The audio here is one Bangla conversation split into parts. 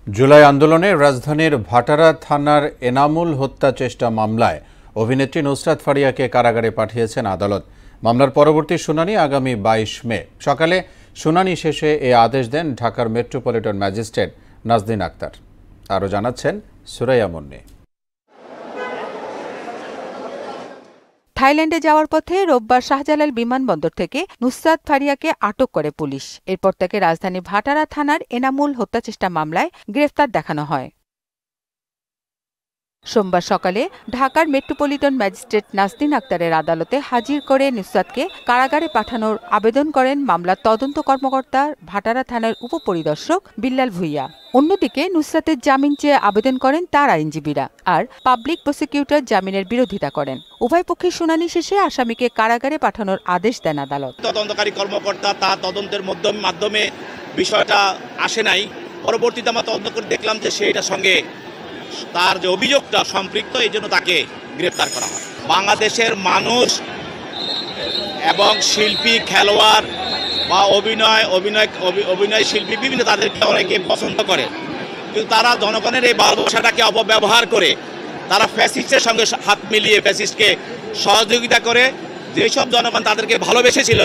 জুলাই আন্দোলনে রাজধানীর ভাটারা থানার এনামুল হত্যা চেষ্টা মামলায় অভিনেত্রী নুসরাত ফারিয়াকে কারাগারে পাঠিয়েছেন আদালত। মামলার পরবর্তী শুনানি আগামী ২২ মে সকালে। শুনানি শেষে এ আদেশ দেন ঢাকার মেট্রোপলিটন ম্যাজিস্ট্রেট নাজদিন আক্তার। আরও জানাচ্ছেন সুরাইয়া মুন্নি। থাইল্যান্ডে যাওয়ার পথে রোববার শাহজালাল বিমানবন্দর থেকে নুসরাত ফারিয়াকে আটক করে পুলিশ। এরপর তাকে রাজধানী ভাটারা থানার এনামুল হত্যাচেষ্টা মামলায় গ্রেফতার দেখানো হয়। সোমবার সকালে ঢাকার মেট্রোপলিটন ম্যাজিস্ট্রেট নাজদিন আক্তারের আদালতে হাজির করে নুসরাতকে কারাগারে পাঠানোর আবেদন করেন মামলার তদন্ত কর্মকর্তা ভাটারা থানার উপপরিদর্শক বিল্লাল ভুইয়া। অন্যদিকে নুসরাতের জামিন চেয়ে আবেদন করেন তার আইনজীবীরা, আর পাবলিক প্রসিকিউটর জামিনের বিরোধিতা করেন। উভয় পক্ষের শুনানি শেষে আসামিকে কারাগারে পাঠানোর আদেশ দেন আদালত। তদন্তকারী কর্মকর্তা তার তদন্তের মাধ্যমে বিষয়টা আসে নাই। পরবর্তীতে আমরা তদন্ত করে দেখলাম যে সেটার সঙ্গে তার যে অভিযোগটা সম্পৃক্ত, এই জন্য তাকে গ্রেপ্তার করা হয়। বাংলাদেশের মানুষ এবং শিল্পী, খেলোয়াড় বা অভিনয় শিল্পী বিভিন্ন তাদেরকে অনেকে পছন্দ করে, কিন্তু তারা জনগণের এই ভালোবাসাটাকে অপব্যবহার করে তারা ফ্যাসিস্টের সঙ্গে হাত মিলিয়ে ফ্যাসিস্টকে সহযোগিতা করে। যেসব জনগণ তাদেরকে ভালোবেসেছিল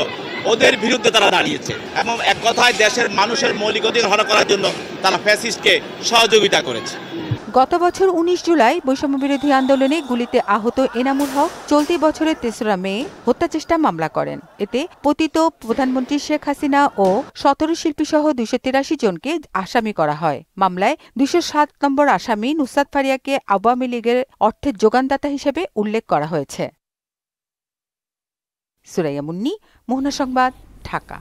ওদের বিরুদ্ধে তারা দাঁড়িয়েছে এবং এক কথায় দেশের মানুষের মৌলিক অধিকার হরণ করার জন্য তারা ফ্যাসিস্টকে সহযোগিতা করেছে। গত বছর ১৯ জুলাই বৈষম্যবিরোধী আন্দোলনে গুলিতে আহত এনামুল হক চলতি বছরের ৩রা মে হত্যাচেষ্টা মামলা করেন। এতে পতিত প্রধানমন্ত্রী শেখ হাসিনা ও ১৭ শিল্পীসহ ২৮৩ জনকে আসামি করা হয়। মামলায় ২০৭ নম্বর আসামি নুসরাত ফারিয়াকে আওয়ামী লীগের অর্থের যোগানদাতা হিসেবে উল্লেখ করা হয়েছে। সুরাইয়া মুন্নি, মোহনা সংবাদ, ঢাকা।